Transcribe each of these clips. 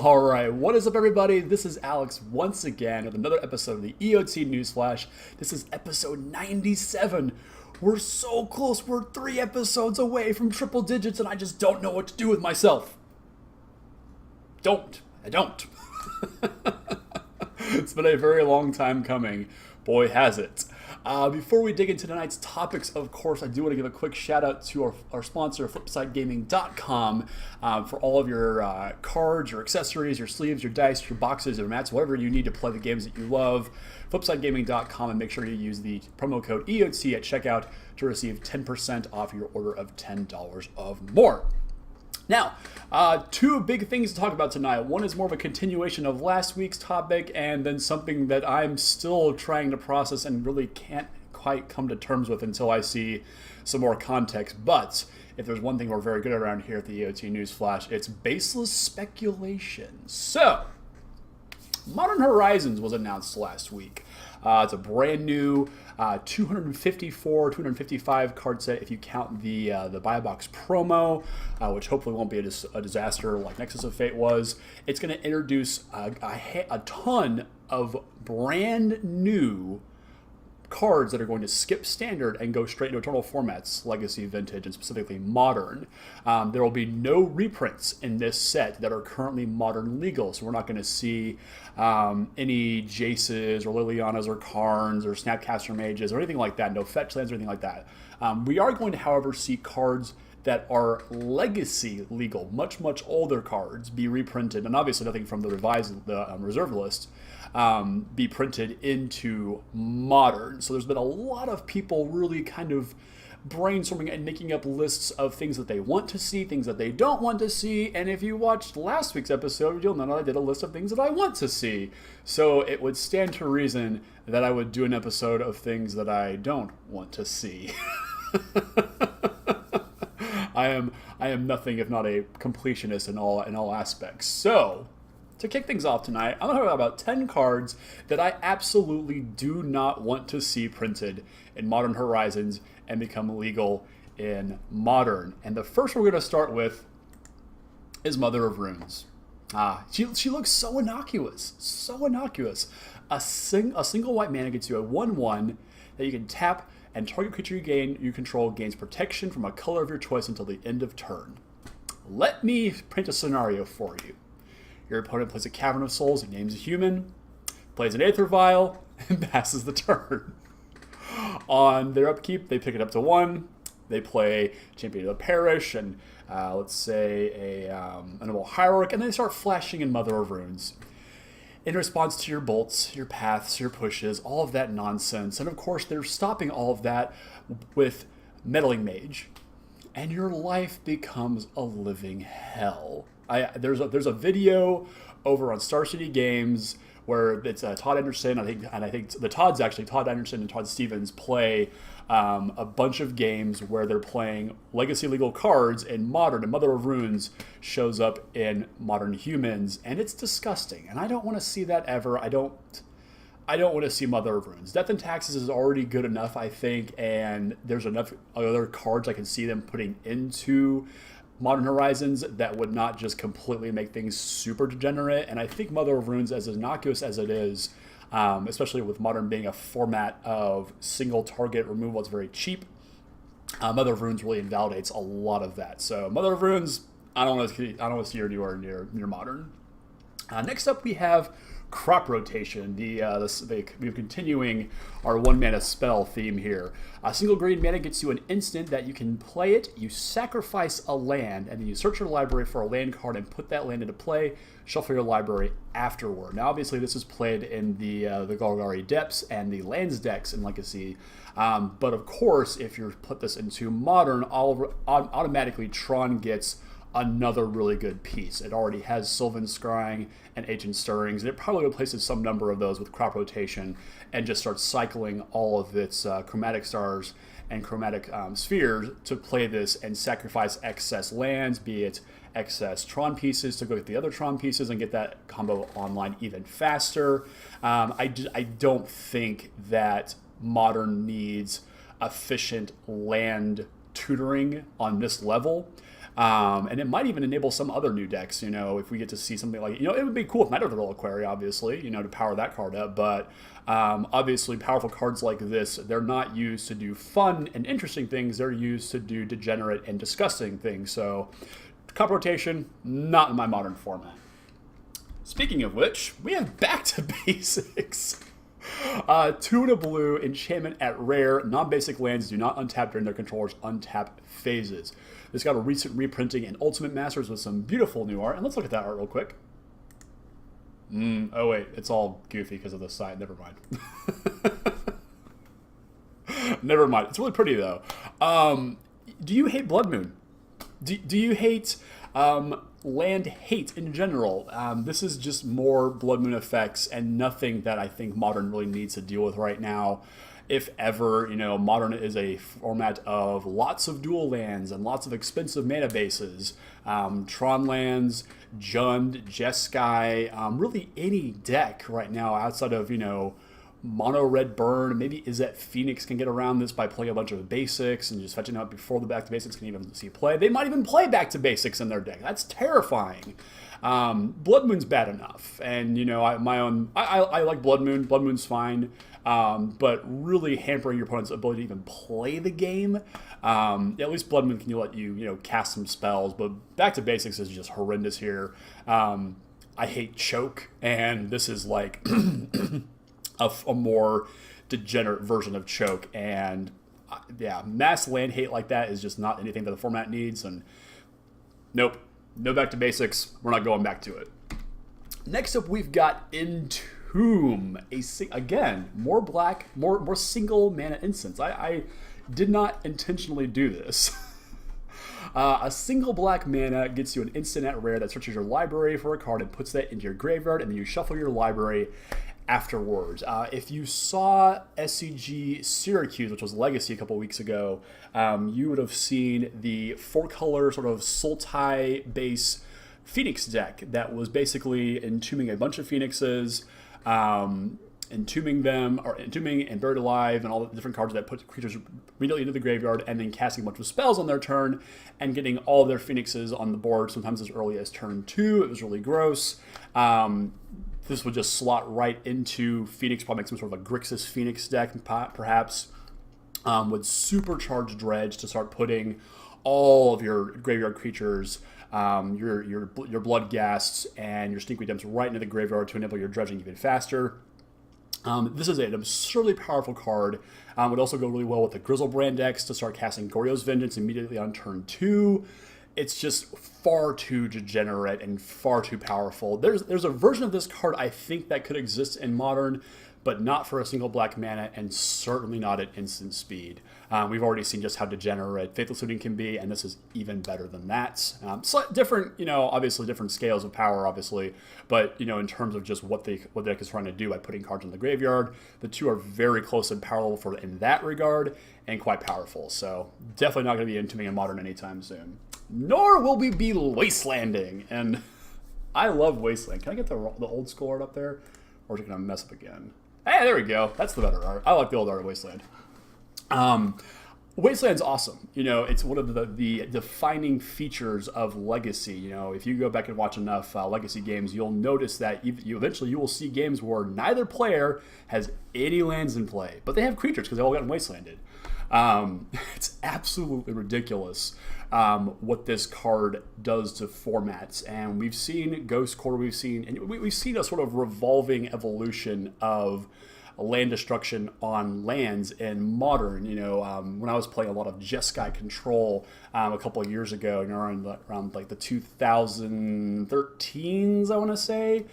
All right, what is up, everybody? This is Alex once again with another episode of the EOT Newsflash. This is episode 97. We're so close. We're 3 episodes away from triple digits, and I just don't know what to do with myself. I don't. It's been a very long time coming. Boy, has it. Before we dig into tonight's topics, of course, I do want to give a quick shout out to our sponsor, FlipsideGaming.com, for all of your cards, your accessories, your sleeves, your dice, your boxes, your mats, whatever you need to play the games that you love. FlipsideGaming.com, and make sure you use the promo code EOT at checkout to receive 10% off your order of $10 or more. Now, 2 big things to talk about tonight. One is more of a continuation of last week's topic, and then something that I'm still trying to process and really can't quite come to terms with until I see some more context. But if there's one thing we're very good at around here at the EOT Newsflash, it's baseless speculation. So, Modern Horizons was announced last week. It's a brand new 255 card set if you count the buy box promo, which hopefully won't be a disaster like Nexus of Fate was. It's going to introduce a ton of brand new cards that are going to skip standard and go straight into eternal formats, legacy, vintage, and specifically modern. There will be no reprints in this set that are currently modern legal, so we're not going to see any Jaces or Lilianas or Karns or Snapcaster Mages or anything like that, no fetch lands or anything like that. We are going to, however, see cards that are legacy legal, much older cards, be reprinted, and obviously nothing from the reserve list, be printed into modern. So there's been a lot of people really kind of brainstorming and making up lists of things that they want to see, things that they don't want to see, and if you watched last week's episode, you'll know that I did a list of things that I want to see. So it would stand to reason that I would do an episode of things that I don't want to see. I am nothing if not a completionist in all aspects. So, to kick things off tonight, I'm going to talk about 10 cards that I absolutely do not want to see printed in Modern Horizons and become legal in Modern. And the first one we're going to start with is Mother of Runes. She looks so innocuous. So innocuous. A single white mana gets you a 1/1 that you can tap, and target creature you control gains protection from a color of your choice until the end of turn. Let me print a scenario for you. Your opponent plays a Cavern of Souls and names a human, plays an Aether Vial, and passes the turn. On their upkeep, they pick it up to 1. They play Champion of the Parish and let's say a Noble Hierarch, and then they start flashing in Mother of Runes in response to your bolts, your paths, your pushes, all of that nonsense. And of course, they're stopping all of that with Meddling Mage. And your life becomes a living hell. There's a video over on Star City Games where it's Todd Anderson, I think the Todd Anderson and Todd Stevens play a bunch of games where they're playing legacy legal cards in Modern, and Mother of Runes shows up in Modern Humans, and it's disgusting. And I don't want to see that ever. I don't want to see Mother of Runes. Death and Taxes is already good enough, I think, and there's enough other cards I can see them putting into Modern Horizons that would not just completely make things super degenerate. And I think Mother of Runes, as innocuous as it is, especially with Modern being a format of single target removal, it's very cheap. Mother of Runes really invalidates a lot of that. So Mother of Runes, I don't want to see her anywhere near Modern. Next up, we have Crop Rotation. We're continuing our 1-mana spell theme here. A single green mana gets you an instant that you can play it. You sacrifice a land, and then you search your library for a land card and put that land into play. Shuffle your library afterward. Now, obviously, this is played in the Golgari Depths and the Lands decks in Legacy. But of course, if you put this into Modern, automatically Tron gets another really good piece. It already has Sylvan Scrying and Ancient Stirrings, and it probably replaces some number of those with Crop Rotation and just starts cycling all of its Chromatic Stars and Chromatic Spheres to play this and sacrifice excess lands, be it excess Tron pieces to go get the other Tron pieces and get that combo online even faster. I don't think that Modern needs efficient land tutoring on this level. And it might even enable some other new decks, if we get to see something like, it would be cool if Night of the Reliquary, obviously, to power that card up. But obviously, powerful cards like this, they're not used to do fun and interesting things. They're used to do degenerate and disgusting things. So, copy rotation, not in my Modern format. Speaking of which, we have Back to Basics. 2 and a blue, enchantment at rare. Non-basic lands do not untap during their controller's untap phases. This got a recent reprinting in Ultimate Masters with some beautiful new art. And let's look at that art real quick. Oh wait, it's all goofy because of the side. Never mind. Never mind. It's really pretty though. Do you hate Blood Moon? Do you hate land hate in general? This is just more Blood Moon effects and nothing that I think Modern really needs to deal with right now. If ever, Modern is a format of lots of dual lands and lots of expensive mana bases. Tron lands, Jund, Jeskai, really any deck right now outside of, Mono Red Burn. Maybe Izzet Phoenix can get around this by playing a bunch of basics and just fetching out before the Back to Basics can even see play. They might even play Back to Basics in their deck. That's terrifying. Blood Moon's bad enough. And, I like Blood Moon. Blood Moon's fine. But really hampering your opponent's ability to even play the game. At least Blood Moon can let you, cast some spells. But Back to Basics is just horrendous here. I hate Choke. And this is like... a more degenerate version of Choke, and yeah, mass land hate like that is just not anything that the format needs, and nope, no Back to Basics, we're not going back to it. Next up, we've got Entomb, again, more black, more single mana instants. I did not intentionally do this. A single black mana gets you an instant at rare that searches your library for a card and puts that into your graveyard, and then you shuffle your library afterwards. If you saw SCG Syracuse, which was Legacy a couple weeks ago, you would have seen the 4-color sort of Sultai base Phoenix deck that was basically entombing a bunch of Phoenixes, entombing and Buried Alive and all the different cards that put creatures immediately into the graveyard, and then casting a bunch of spells on their turn and getting all of their Phoenixes on the board, sometimes as early as turn 2. It was really gross. This would just slot right into Phoenix, probably make some sort of a Grixis Phoenix deck, perhaps, with supercharged Dredge to start putting all of your graveyard creatures, your Blood Ghasts, and your Sneak Redempts right into the graveyard to enable your dredging even faster. This is an absurdly powerful card. Would also go really well with the Grizzlebrand decks to start casting Goryo's Vengeance immediately on turn 2. It's just far too degenerate and far too powerful. There's a version of this card I think that could exist in Modern, but not for a single black mana, and certainly not at instant speed. We've already seen just how degenerate Faithless Looting can be, and this is even better than that. Different, obviously different scales of power, obviously, but in terms of just what the deck is trying to do by putting cards in the graveyard, the two are very close in power level in that regard, and quite powerful. So definitely not going to be into me in Modern anytime soon. Nor will we be wastelanding, and I love Wasteland. Can I get the old school art up there, or is it going to mess up again? Hey, there we go. That's the better art. I like the old art of Wasteland. Wasteland's awesome. It's one of the defining features of Legacy. If you go back and watch enough Legacy games, you'll notice that eventually you will see games where neither player has any lands in play, but they have creatures because they all gotten wastelanded. It's absolutely ridiculous what this card does to formats, and we've seen Ghost Quarter, we've seen a sort of revolving evolution of land destruction on lands in Modern. When I was playing a lot of Jeskai Control a couple of years ago, around like the 2013s, I want to say.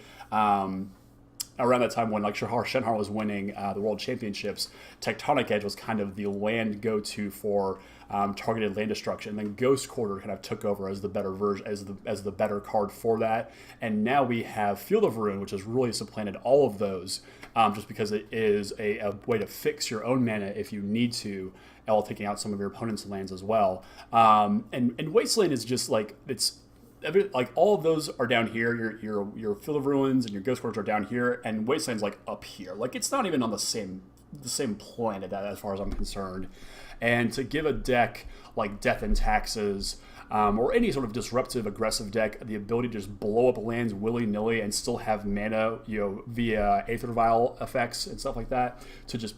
Around that time when like Shenhar was winning the World Championships, Tectonic Edge was kind of the land go-to for targeted land destruction. And then Ghost Quarter kind of took over as the better version, as the better card for that. And now we have Field of Ruin, which has really supplanted all of those, just because it is a way to fix your own mana if you need to, while taking out some of your opponent's lands as well. And Wasteland is just like all of those are down here. Your Field of Ruins and your Ghost Quarters are down here, and Wasteland's like up here. Like it's not even on the same planet as far as I'm concerned. And to give a deck like Death and Taxes, or any sort of disruptive, aggressive deck, the ability to just blow up lands willy-nilly and still have mana, via Aether Vial effects and stuff like that, to just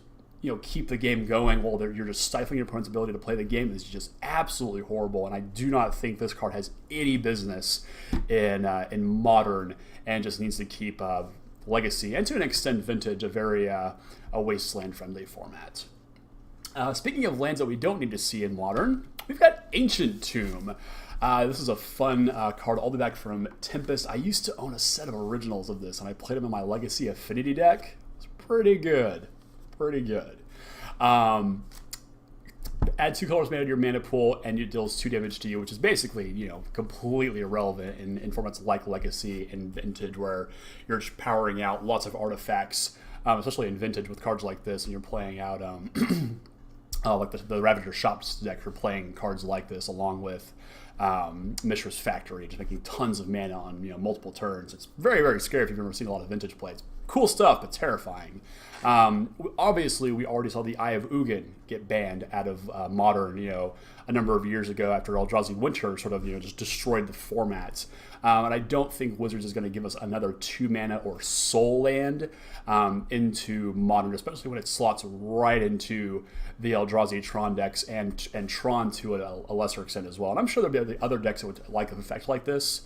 keep the game going while you're just stifling your opponent's ability to play the game is just absolutely horrible. And I do not think this card has any business in Modern, and just needs to keep Legacy and to an extent Vintage a very a wasteland-friendly format. Speaking of lands that we don't need to see in Modern, we've got Ancient Tomb. This is a fun card all the way back from Tempest. I used to own a set of originals of this, and I played them in my Legacy Affinity deck. It's pretty good. Pretty good. Add 2 colors mana to your mana pool, and it deals 2 damage to you, which is basically, completely irrelevant in formats like Legacy and Vintage, where you're just powering out lots of artifacts, especially in Vintage with cards like this, and you're playing out, like the Ravager Shops deck, you're playing cards like this along with Mishra's Factory, just making tons of mana on multiple turns. It's very, very scary if you've ever seen a lot of Vintage plays. Cool stuff, but terrifying. Obviously, we already saw the Eye of Ugin get banned out of Modern, a number of years ago after Eldrazi Winter sort of, just destroyed the format. And I don't think Wizards is going to give us another 2 mana or soul land into Modern, especially when it slots right into the Eldrazi Tron decks and Tron to a lesser extent as well. And I'm sure there'll be other decks that would like an effect like this.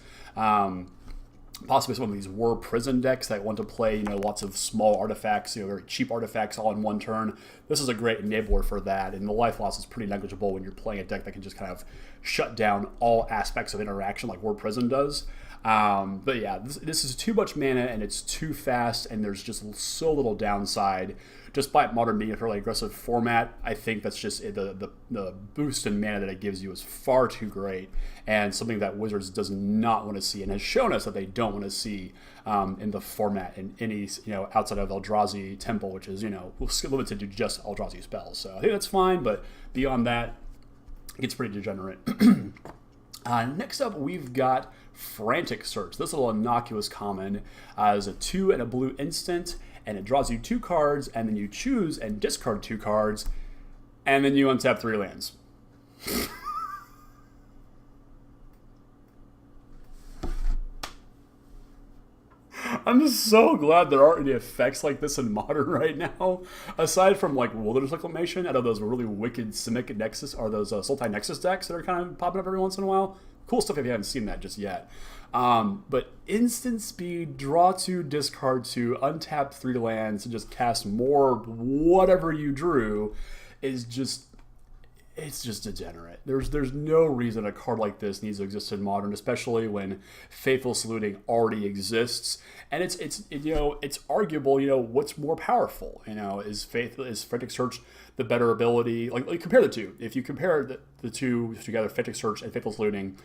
Possibly some of these War Prison decks that want to play, lots of small artifacts, very cheap artifacts all in one turn. This is a great enabler for that, and the life loss is pretty negligible when you're playing a deck that can just kind of shut down all aspects of interaction like War Prison does. But yeah, this is too much mana, and it's too fast, and there's just so little downside. Despite Modern being a fairly aggressive format, I think that's just the boost in mana that it gives you is far too great, and something that Wizards does not want to see, and has shown us that they don't want to see in the format in any, outside of Eldrazi Temple, which is, limited to just Eldrazi spells. So I think that's fine, but beyond that, it gets pretty degenerate. Next up, we've got Frantic Search. This little innocuous common is a 2 and a blue instant, and it draws you 2 cards, and then you choose and discard 2 cards, and then you untap 3 lands. I'm just so glad there aren't any effects like this in Modern right now. Aside from like Wilderness Reclamation out of those really wicked Simic Nexus, or those Sultai Nexus decks that are kind of popping up every once in a while. Cool stuff if you haven't seen that just yet. But instant speed, draw 2, discard 2, untap 3 lands, and just cast more whatever you drew is just... It's just degenerate. There's no reason a card like this needs to exist in Modern, especially when Faithful Saluting already exists. And it's arguable, what's more powerful? Is Frantic Search the better ability? Like compare the two. If you compare the two together, Frantic Search and Faithful Saluting,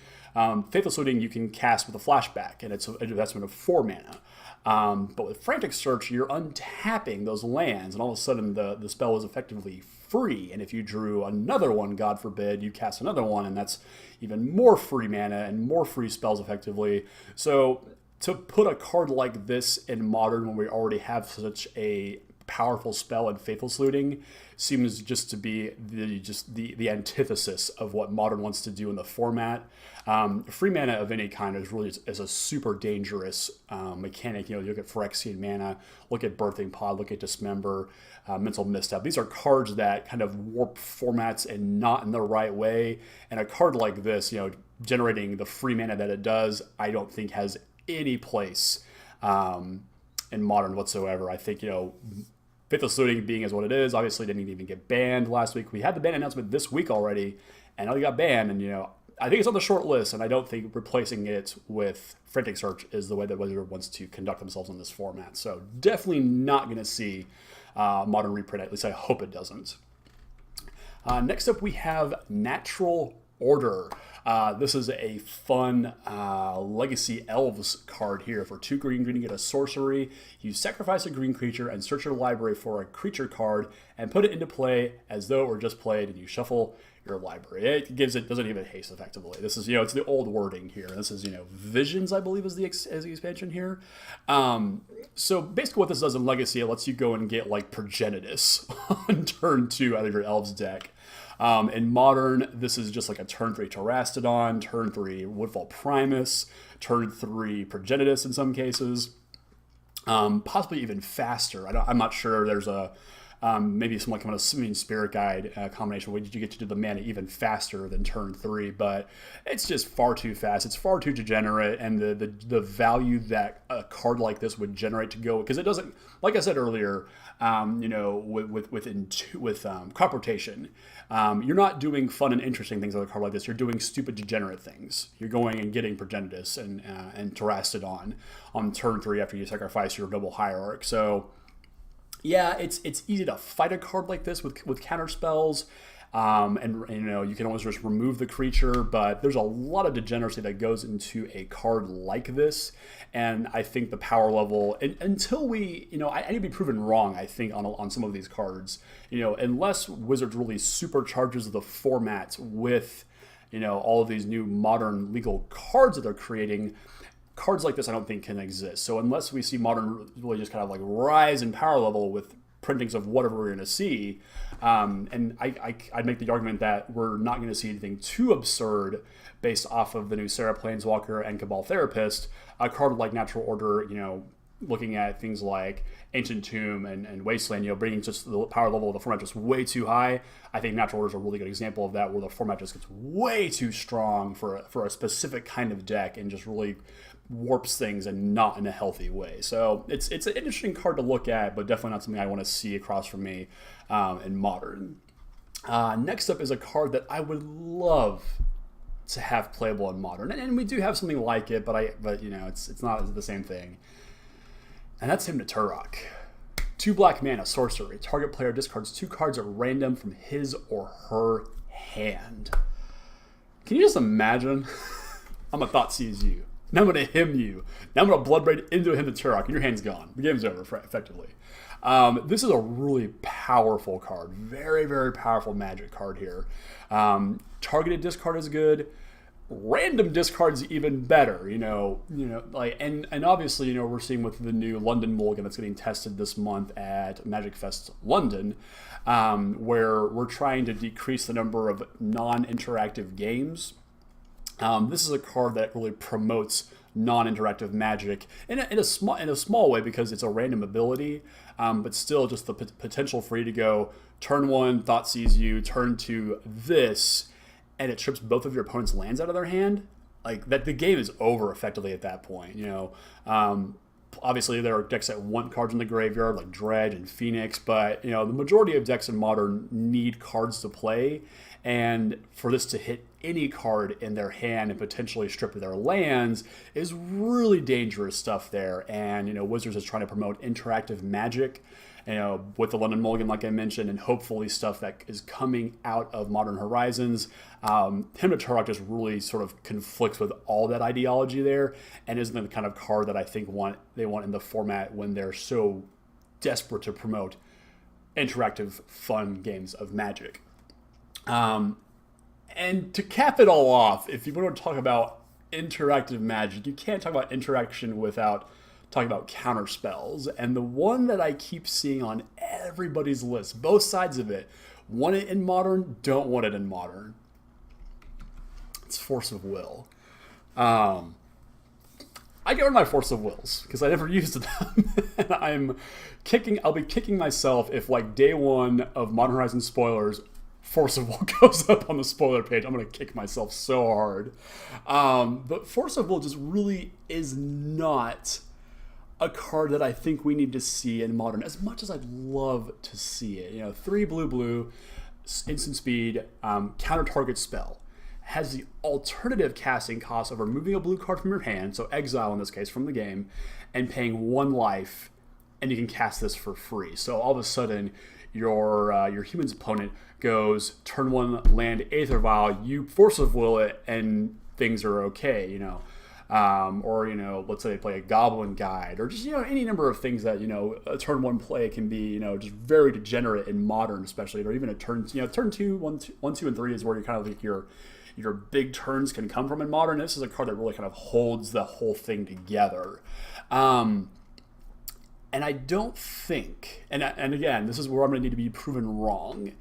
Faithful Saluting you can cast with a flashback, and it's an investment of 4 mana. But with Frantic Search, you're untapping those lands, and all of a sudden the spell is effectively free. And if you drew another one, God forbid, you cast another one, and that's even more free mana and more free spells effectively. So to put a card like this in Modern when we already have such a powerful spell in Faithful Saluting seems just to be the antithesis of what Modern wants to do in the format. Free mana of any kind is a super dangerous mechanic. You look at Phyrexian Mana, look at Birthing Pod, look at Dismember, Mental Misstep. These are cards that kind of warp formats and not in the right way. And a card like this, generating the free mana that it does, I don't think has any place in Modern whatsoever. I think, Faithful Saluting being as what it is, obviously didn't even get banned last week. We had the ban announcement this week already, and now it got banned, and I think it's on the short list, and I don't think replacing it with Frantic Search is the way that Wizard wants to conduct themselves in this format. So definitely not going to see Modern reprint, at least I hope it doesn't. Next up, we have Natural Order. This is a fun Legacy Elves card here. For 2 green, you get a sorcery. You sacrifice a green creature and search your library for a creature card and put it into play as though it were just played, and you shuffle your library. It doesn't even haste effectively. This is, it's the old wording here. This is, Visions, I believe, is the expansion here. So basically what this does in Legacy, it lets you go and get like Progenitus on turn 2 out of your Elves deck. In Modern, this is just like a turn 3 Terastodon, turn 3 Woodfall Primus, turn 3 Progenitus in some cases. Possibly even faster. I'm not sure. There's a maybe some like a Simian Spirit Guide combination where you get to do the mana even faster than turn 3, but it's just far too fast. It's far too degenerate, and the value that a card like this would generate to go, because it doesn't, like I said earlier, with crop rotation, you're not doing fun and interesting things with a card like this. You're doing stupid degenerate things. You're going and getting Progenitus and Terastodon on turn 3 after you sacrifice your double hierarch. So yeah, it's easy to fight a card like this with counter spells, and you can always just remove the creature, but there's a lot of degeneracy that goes into a card like this, and I think the power level, until we, I need to be proven wrong, I think, on some of these cards, unless Wizards really supercharges the format with, all of these new modern legal cards that they're creating, cards like this I don't think can exist. So unless we see Modern really just kind of like rise in power level with printings of whatever we're going to see, and I'd make the argument that we're not going to see anything too absurd based off of the new Sarah Planeswalker and Cabal Therapist, a card like Natural Order, looking at things like Ancient Tomb and Wasteland, bringing just the power level of the format just way too high. I think Natural Order is a really good example of that, where the format just gets way too strong for a specific kind of deck and just really warps things and not in a healthy way. So it's an interesting card to look at, but definitely not something I want to see across from me in Modern. Next up is a card that I would love to have playable in Modern, and we do have something like it, but it's not the same thing. And that's Hymn to Turok. 2 black mana, sorcery. Target player discards 2 cards at random from his or her hand. Can you just imagine? I'm a Thoughtseize you. Now I'm going to hymn you. Now I'm going to Bloodbraid into a Hymn to Turok, and your hand's gone. The game's over, effectively. This is a really powerful card. Very, very powerful Magic card here. Targeted discard is good. Random discard's even better. And obviously, we're seeing with the new London Mulligan that's getting tested this month at Magic Fest London, where we're trying to decrease the number of non-interactive games. This is a card that really promotes non-interactive Magic in a small way, because it's a random ability, but still just the potential for you to go turn 1, Thoughtseize you, turn 2, this, and it strips both of your opponent's lands out of their hand. Like that, the game is over effectively at that point. Obviously there are decks that want cards in the graveyard like Dredge and Phoenix, but the majority of decks in Modern need cards to play, and for this to hit any card in their hand and potentially strip their lands is really dangerous stuff there. And Wizards is trying to promote interactive Magic, with the London Mulligan, like I mentioned, and hopefully stuff that is coming out of Modern Horizons. Hymn to Turok just really sort of conflicts with all that ideology there, and isn't the kind of card that I think they want in the format when they're so desperate to promote interactive, fun games of Magic. And to cap it all off, if you want to talk about interactive Magic, you can't talk about interaction without talking about counter spells. And the one that I keep seeing on everybody's list, both sides of it, want it in Modern, don't want it in Modern, it's Force of Will. I get rid of my Force of Wills because I never used them. And I'll be kicking myself if, like, day 1 of Modern Horizons spoilers, Force of Will goes up on the spoiler page. I'm going to kick myself so hard. But Force of Will just really is not a card that I think we need to see in Modern, as much as I'd love to see it. 3 blue, instant speed, counter target spell. Has the alternative casting cost of removing a blue card from your hand, so exile in this case from the game, and paying 1 life, and you can cast this for free. So all of a sudden, your human's opponent goes turn 1 land Aether Vial, you Force of Will it, and things are okay. or let's say they play a Goblin Guide, or just any number of things that a turn one play can be just very degenerate in Modern, especially, or even a turn turn two, one, two, and three is where you're kind of like your big turns can come from in Modern. This is a card that really kind of holds the whole thing together. And I don't think, and again, this is where I'm going to need to be proven wrong.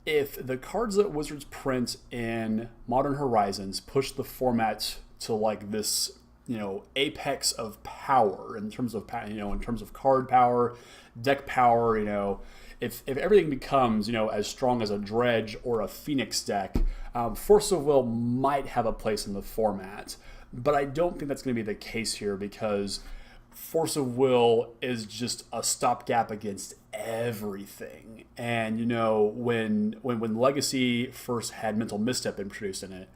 If the cards that Wizards print in Modern Horizons push the format to like this, apex of power in terms of card power, deck power, if everything becomes as strong as a Dredge or a Phoenix deck, Force of Will might have a place in the format. But I don't think that's going to be the case here, because Force of Will is just a stopgap against everything. And when Legacy first had Mental Misstep introduced in it,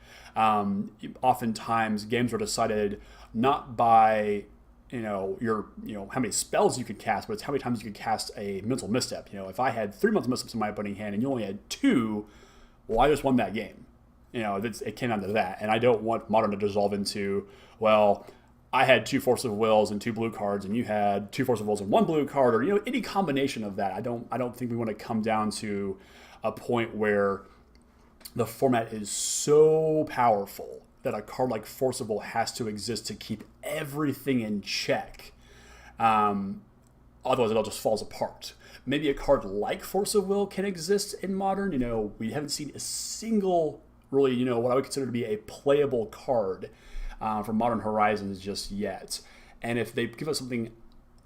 oftentimes games were decided not by your how many spells you could cast, but it's how many times you could cast a Mental Misstep. If I had 3 Mental Missteps in my opening hand and you only had 2, well, I just won that game. It came down to that. And I don't want Modern to dissolve into, well, I had 2 Force of Wills and 2 blue cards, and you had 2 Force of Wills and 1 blue card, or any combination of that. I don't think we want to come down to a point where the format is so powerful that a card like Force of Will has to exist to keep everything in check. Otherwise, it all just falls apart. Maybe a card like Force of Will can exist in Modern. We haven't seen a single, really, what I would consider to be a playable card for Modern Horizons just yet. And if they give us something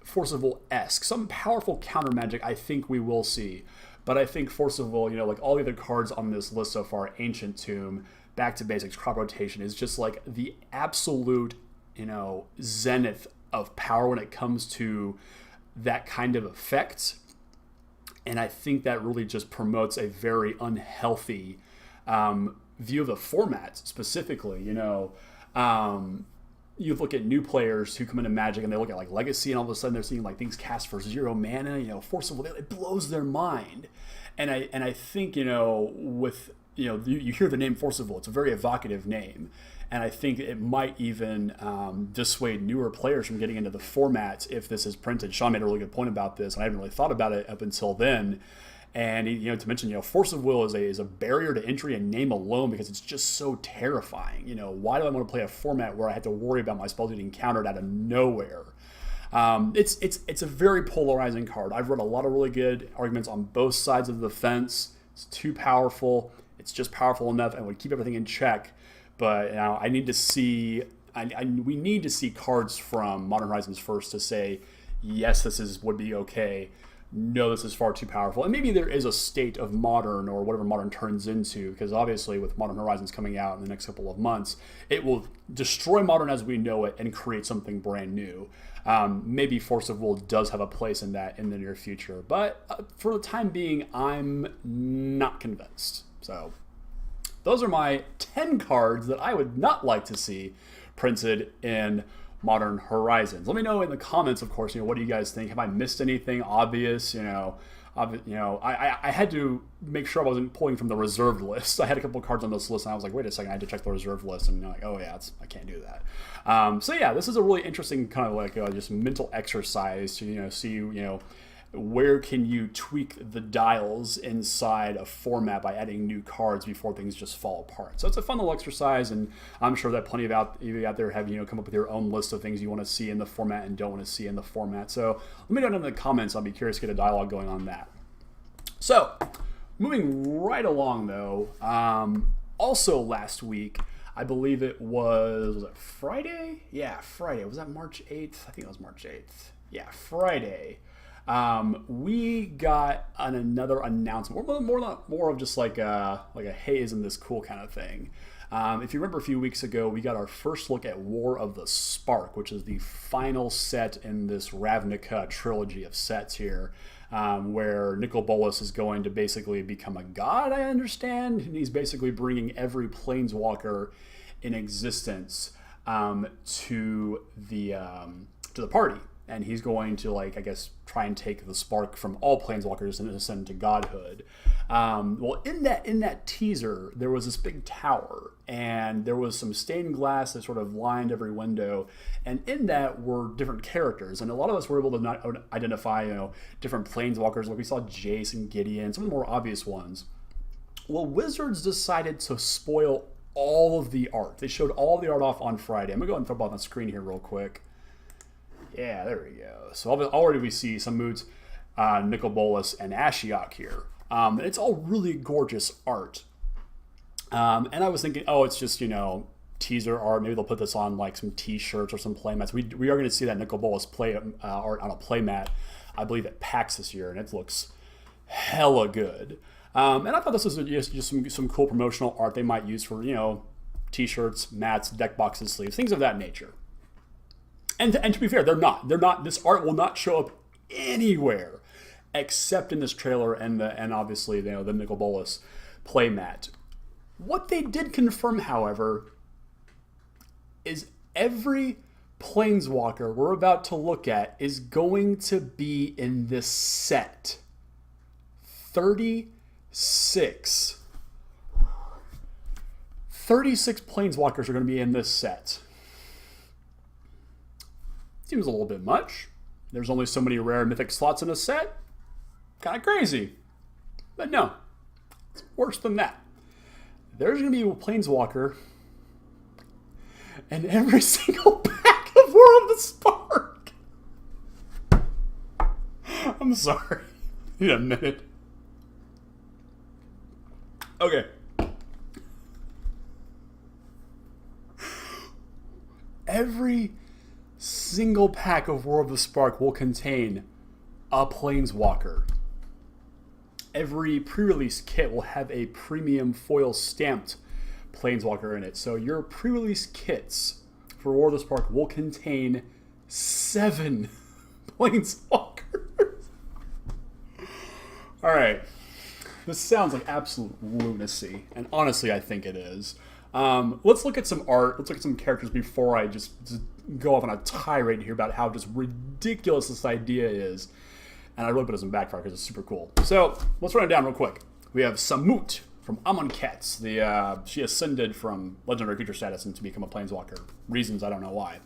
Force of Will-esque, some powerful counter magic, I think we will see. But I think Force of Will, like all the other cards on this list so far, Ancient Tomb, Back to Basics, Crop Rotation, is just like the absolute, zenith of power when it comes to that kind of effect. And I think that really just promotes a very unhealthy view of the format specifically. You look at new players who come into Magic and they look at like Legacy, and all of a sudden they're seeing like things cast for 0 mana, Force of Will, it blows their mind. And I think, with, you hear the name Force of Will, it's a very evocative name. And I think it might even dissuade newer players from getting into the format if this is printed. Sean made a really good point about this, and I hadn't really thought about it up until then. And to mention, Force of Will is a barrier to entry in name alone, because it's just so terrifying. Why do I want to play a format where I have to worry about my spells getting countered out of nowhere? It's a very polarizing card. I've read a lot of really good arguments on both sides of the fence. It's too powerful. It's just powerful enough and would keep everything in check. But I need to see. We need to see cards from Modern Horizons first to say, yes, would be okay. No, this is far too powerful. And maybe there is a state of Modern, or whatever Modern turns into, because obviously with Modern Horizons coming out in the next couple of months, it will destroy Modern as we know it and create something brand new. Maybe Force of Will does have a place in that in the near future. But for the time being, I'm not convinced. So those are my 10 cards that I would not like to see printed in Modern Horizons. Let me know in the comments, of course, what do you guys think? Have I missed anything obvious? I had to make sure I wasn't pulling from the reserved list. I had a couple of cards on this list, and I was like, wait a second, I had to check the reserved list, and like, oh yeah, I can't do that. So yeah, this is a really interesting kind of like just mental exercise to see where can you tweak the dials inside a format by adding new cards before things just fall apart. So it's a fun little exercise, and I'm sure that plenty of you out there have come up with your own list of things you want to see in the format and don't want to see in the format. So let me know down in the comments. I'll be curious to get a dialogue going on that. So moving right along though, also last week, I believe was it Friday? Yeah, Friday. Was that March 8th? I think it was March 8th. Yeah, Friday. We got another announcement, more of just like a hey, isn't this cool kind of thing. If you remember a few weeks ago, we got our first look at War of the Spark, which is the final set in this Ravnica trilogy of sets here, where Nicol Bolas is going to basically become a god, I understand, and he's basically bringing every Planeswalker in existence to the party, and he's going to, like, I guess, try and take the spark from all planeswalkers and ascend to godhood. Well, in that teaser, there was this big tower, and there was some stained glass that sort of lined every window, and in that were different characters, and a lot of us were able to not identify, different planeswalkers. Like we saw Jace and Gideon, some of the more obvious ones. Well, Wizards decided to spoil all of the art. They showed all the art off on Friday. I'm gonna go ahead and throw it up on the screen here real quick. Yeah, there we go. So already we see some moods, Nicol Bolas and Ashiok here. It's all really gorgeous art. And I was thinking, oh, it's just, teaser art. Maybe they'll put this on like some t-shirts or some playmats. We are going to see that Nicol Bolas play art on a playmat, I believe, at PAX this year, and it looks hella good. And I thought this was just some cool promotional art they might use for, t-shirts, mats, deck boxes, sleeves, things of that nature. And to be fair, they're not. This art will not show up anywhere except in this trailer and obviously the Nicol Bolas playmat. What they did confirm, however, is every planeswalker we're about to look at is going to be in this set. 36 planeswalkers are going to be in this set. Seems a little bit much. There's only so many rare mythic slots in a set. Kind of crazy. But no, it's worse than that. There's going to be a planeswalker and every single pack of War of the Spark. I'm sorry. Need a minute. Okay. Every single pack of War of the Spark will contain a planeswalker. Every pre-release kit will have a premium foil stamped planeswalker in it. So your pre-release kits for War of the Spark will contain 7 planeswalkers. Alright. This sounds like absolute lunacy, and honestly I think it is. Let's look at some art, let's look at some characters before I just go off on a tirade here about how just ridiculous this idea is. And I really put it in backfire because it's super cool. So let's run it down real quick. We have Samut from Amonkhet. She ascended from legendary creature status and to become a planeswalker. Reasons I don't know why.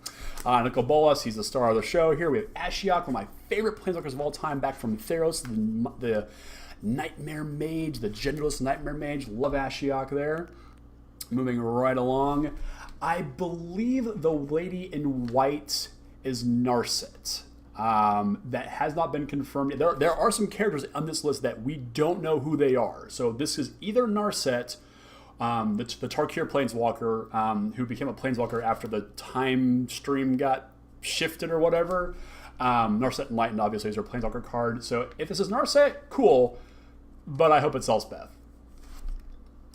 Nicol Bolas, he's the star of the show here. We have Ashiok, one of my favorite planeswalkers of all time, back from Theros, the Nightmare Mage, the genderless Nightmare Mage. Love Ashiok there. Moving right along. I believe the lady in white is Narset. That has not been confirmed yet. There are some characters on this list that we don't know who they are. So this is either Narset, the Tarkir planeswalker, who became a planeswalker after the time stream got shifted or whatever. Narset Enlightened obviously is her planeswalker card. So if this is Narset, cool. But I hope it's Elspeth.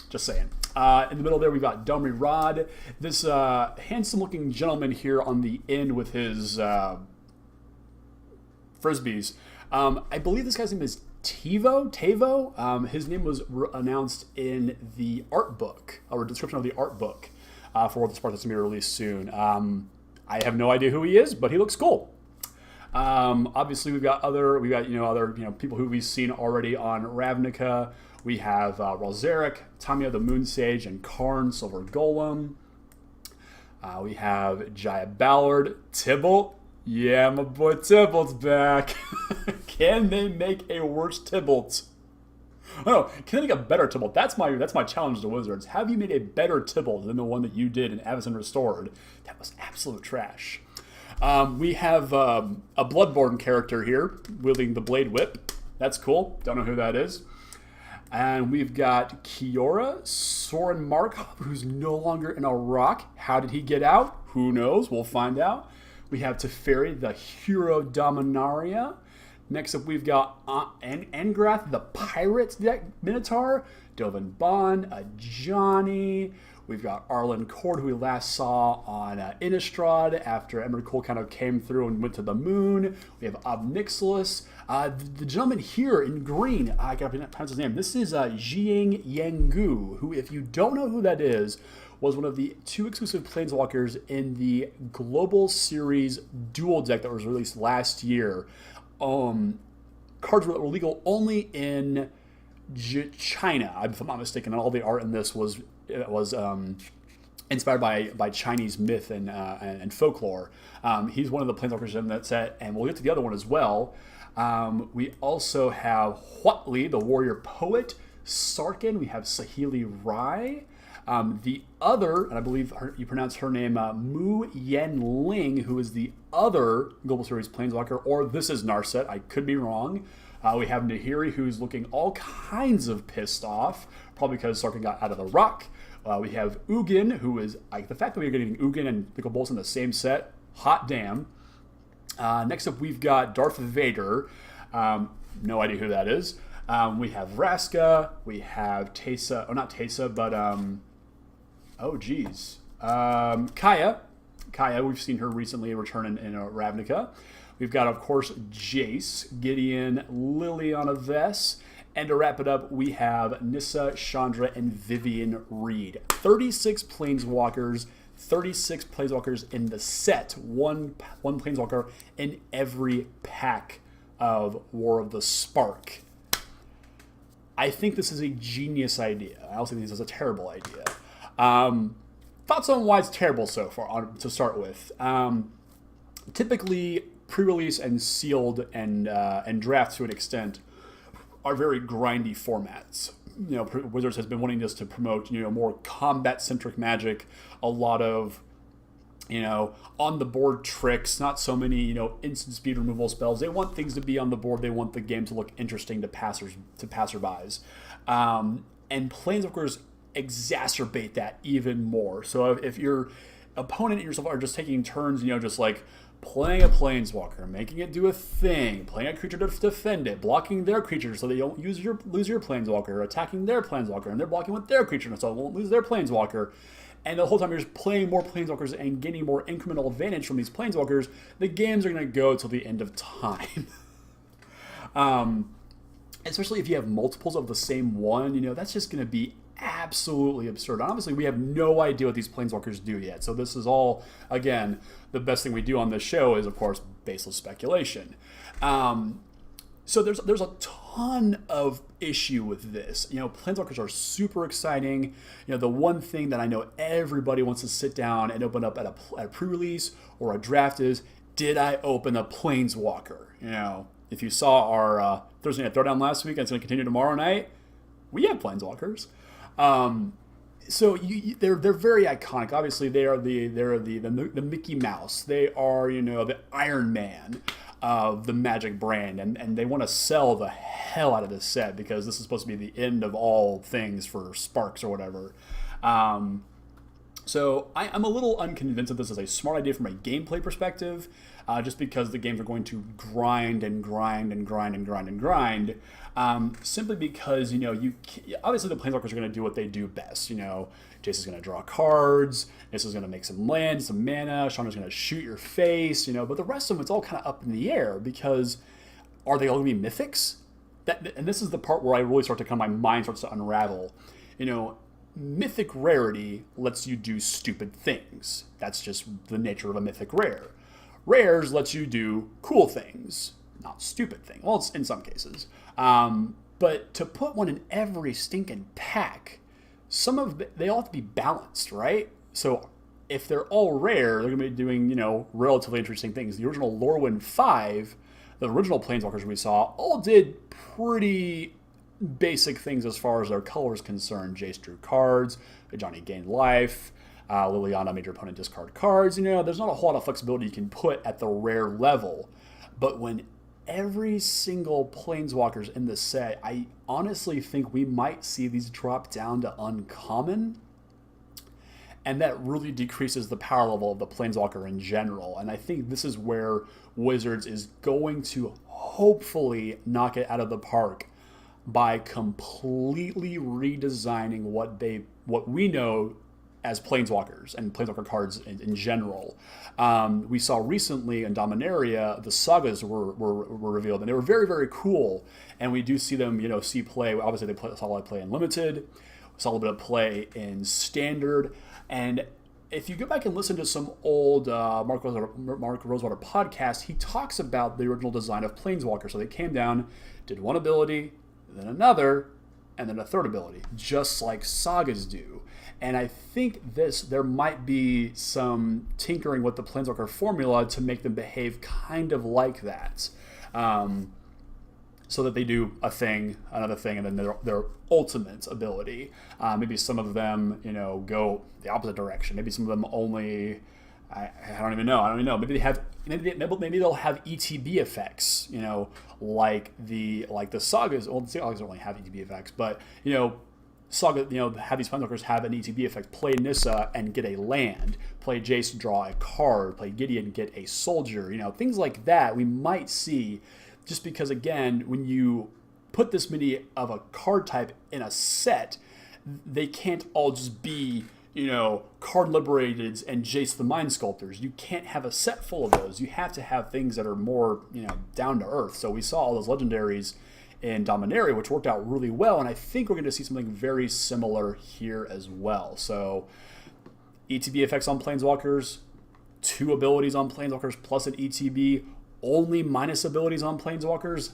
Just saying. In the middle there, we've got Domri Rod. This handsome-looking gentleman here on the end with his frisbees. I believe this guy's name is Tavo. His name was announced in the art book, or description of the art book for the Spark that's going to be released soon. I have no idea who he is, but he looks cool. Obviously, we've got other people who we've seen already on Ravnica. We have Ralzeric, Tamia the Moon Sage, and Karn, Silver Golem. We have Jaya Ballard, Tybalt. Yeah, my boy Tybalt's back. Can they make a worse Tybalt? Oh, can they make a better Tybalt? That's my challenge to Wizards. Have you made a better Tybalt than the one that you did in Avacyn Restored? That was absolute trash. We have a Bloodborne character here wielding the Blade Whip. That's cool. Don't know who that is. And we've got Kiora, Soren Markov, who's no longer in a rock. How did he get out? Who knows? We'll find out. We have Teferi, the Hero Dominaria. Next up, we've got Angrath, the Pirate Minotaur. Dovin Bond, a Johnny. We've got Arlen Cord, who we last saw on Innistrad after Emrakul Cole kind of came through and went to the moon. We have Obnixilis. The gentleman here in green, I gotta pronounce his name. This is Jiang Yangu, who, if you don't know who that is, was one of the 2 exclusive Planeswalkers in the Global Series dual deck that was released last year. Cards were legal only in China, if I'm not mistaken, and all the art in this was inspired by Chinese myth and folklore. He's one of the Planeswalkers in that set, and we'll get to the other one as well. We also have Huatli, the warrior poet, Sarkin. We have Saheeli Rai. The other, and I believe you pronounce her name Mu Yen Ling, who is the other Global Series Planeswalker, or this is Narset, I could be wrong. We have Nahiri, who's looking all kinds of pissed off, probably because Sarkin got out of the rock. We have Ugin, who is, the fact that we're getting Ugin and Nicol Bolas in the same set, hot damn. Next up, we've got Darth Vader. No idea who that is. We have Vraska. We have Teysa. Oh, not Teysa, but Kaya. Kaya, we've seen her recently return in Ravnica. We've got, of course, Jace, Gideon, Liliana Vess. And to wrap it up, we have Nissa, Chandra, and Vivian Reed. 36 Planeswalkers. 36 Planeswalkers in the set. One Planeswalker in every pack of War of the Spark. I think this is a genius idea. I also think this is a terrible idea. Thoughts on why it's terrible so far, to start with. Typically, pre-release and sealed and draft to an extent are very grindy formats. You know, Wizards has been wanting this to promote, more combat-centric Magic, a lot of, on-the-board tricks, not so many, instant speed removal spells. They want things to be on the board. They want the game to look interesting to passerbys. And Planeswalkers exacerbate that even more. So if your opponent and yourself are just taking turns, just like playing a Planeswalker, making it do a thing, playing a creature to defend it, blocking their creature so they don't lose your Planeswalker, attacking their Planeswalker, and they're blocking with their creature so they won't lose their Planeswalker. And the whole time you're just playing more Planeswalkers and gaining more incremental advantage from these Planeswalkers, the games are going to go till the end of time. Especially if you have multiples of the same one, that's just going to be absolutely absurd. Obviously, we have no idea what these Planeswalkers do yet. So this is all, again, the best thing we do on this show is, of course, baseless speculation. So there's a ton of issue with this. Planeswalkers are super exciting. The one thing that I know everybody wants to sit down and open up at a pre-release or a draft is, did I open a Planeswalker? If you saw our Thursday Night Throwdown last week, and it's going to continue tomorrow night, we have Planeswalkers. So they're very iconic. Obviously, they are the Mickey Mouse. They are the Iron Man of the Magic brand, and they want to sell the hell out of this set because this is supposed to be the end of all things for Sparks or whatever. So I'm a little unconvinced that this is a smart idea from a gameplay perspective, just because the games are going to grind and grind and grind and grind and grind. Simply because, obviously the Planeswalkers are going to do what they do best. Jace is going to draw cards, this is going to make some land, some mana, Chandra's going to shoot your face, but the rest of them, it's all kind of up in the air because are they all going to be mythics? And this is the part where I really start to my mind starts to unravel. Mythic rarity lets you do stupid things. That's just the nature of a mythic rare. Rares lets you do cool things, not stupid things. Well, it's in some cases. But to put one in every stinking pack, they all have to be balanced, right? So if they're all rare, they're going to be doing, relatively interesting things. The original Lorwyn 5, the original Planeswalkers we saw, all did pretty basic things as far as their color is concerned. Jace drew cards, Johnny gained life, Liliana made your opponent discard cards. There's not a whole lot of flexibility you can put at the rare level. But when every single Planeswalker's in the set, I honestly think we might see these drop down to uncommon. And that really decreases the power level of the Planeswalker in general. And I think this is where Wizards is going to hopefully knock it out of the park by completely redesigning what we know as Planeswalkers and Planeswalker cards in general. We saw recently in Dominaria, the sagas were revealed, and they were very, very cool. And we do see them, see play. Obviously, saw a lot of play in Limited. saw a little bit of play in Standard. And if you go back and listen to some old Mark Rosewater podcast, he talks about the original design of Planeswalker. So they came down, did one ability, then another, and then a third ability, just like sagas do. And I think there might be some tinkering with the Planeswalker formula to make them behave kind of like that. So that they do a thing, another thing, and then their ultimate ability. Maybe some of them, go the opposite direction. Maybe some of them only, I don't even know. Maybe they'll have ETB effects, like the sagas. Well, the sagas don't really have ETB effects, but Saga, have these Planeswalkers have an ETB effect. Play Nissa and get a land. Play Jace, draw a card. Play Gideon, get a soldier. Things like that we might see, just because, again, when you put this many of a card type in a set, they can't all just be, card liberateds and Jace the Mind Sculptors. You can't have a set full of those. You have to have things that are more, down to earth. So we saw all those legendaries in Dominaria, which worked out really well, and I think we're going to see something very similar here as well. So ETB effects on Planeswalkers, 2 abilities on Planeswalkers plus an ETB, only minus abilities on Planeswalkers.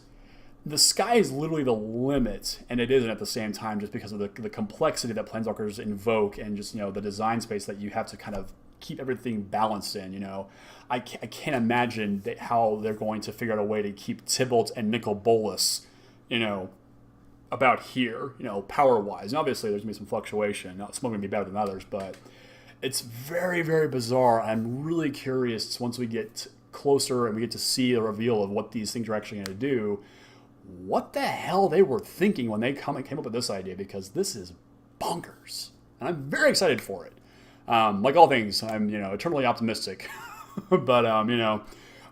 The sky is literally the limit, and it isn't at the same time, just because of the complexity that Planeswalkers invoke, and just the design space that you have to kind of keep everything balanced in. I can't imagine how they're going to figure out a way to keep Tybalt and Nicol Bolas about here, power-wise. And obviously there's going to be some fluctuation. Some are going to be better than others, but it's very, very bizarre. I'm really curious, once we get closer and we get to see the reveal of what these things are actually going to do, what the hell they were thinking when they came up with this idea, because this is bonkers. And I'm very excited for it. Like all things, I'm, eternally optimistic. But,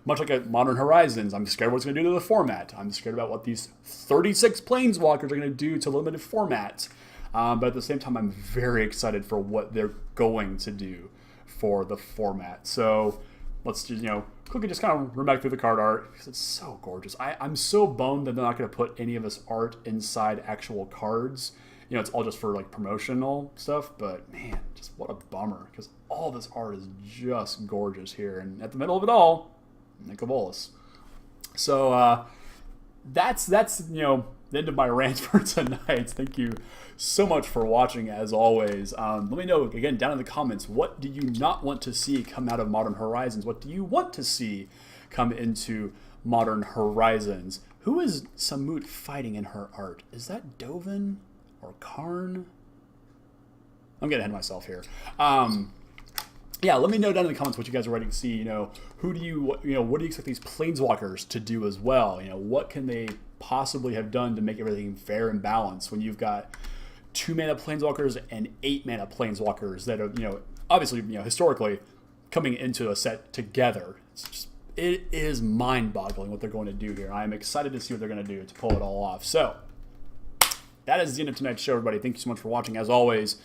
much like at Modern Horizons, I'm scared what it's going to do to the format. I'm scared about what these 36 Planeswalkers are going to do to limited format. But at the same time, I'm very excited for what they're going to do for the format. So let's just, quickly just kind of run back through the card art, because it's so gorgeous. I'm so bummed that they're not going to put any of this art inside actual cards. It's all just for like promotional stuff, but man, just what a bummer, because all this art is just gorgeous here. And at the middle of it all, Nicol Bolas. So that's the end of my rant for tonight. Thank you so much for watching, as always. Let me know, again, down in the comments, what do you not want to see come out of Modern Horizons? What do you want to see come into Modern Horizons? Who is Samut fighting in her art? Is that Dovin or Karn? I'm getting ahead of myself here. Yeah, let me know down in the comments what you guys are ready to see. Who do you, what do you expect these Planeswalkers to do as well? What can they possibly have done to make everything fair and balanced when you've got 2 mana Planeswalkers and 8 mana Planeswalkers that are, obviously, historically coming into a set together. It is mind-boggling what they're going to do here. I am excited to see what they're going to do to pull it all off. So that is the end of tonight's show, everybody. Thank you so much for watching. As always,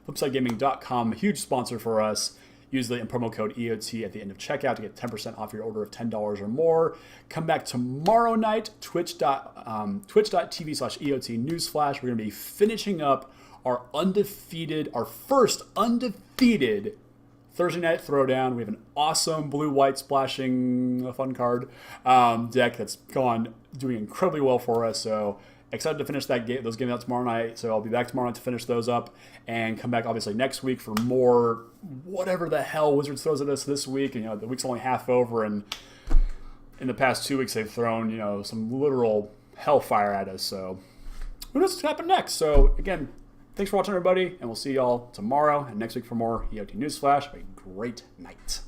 FlipsideGaming.com, a huge sponsor for us. Use the promo code EOT at the end of checkout to get 10% off your order of $10 or more. Come back tomorrow night, twitch.tv/EOT Newsflash. We're going to be finishing up our first undefeated Thursday Night Throwdown. We have an awesome blue-white splashing fun card deck that's doing incredibly well for us. So excited to finish those games out tomorrow night. So I'll be back tomorrow night to finish those up and come back obviously next week for more whatever the hell Wizards throws at us this week. And the week's only half over, and in the past 2 weeks they've thrown some literal hellfire at us. So who knows what's gonna happen next? So again, thanks for watching, everybody, and we'll see y'all tomorrow and next week for more EOT Newsflash. Have a great night.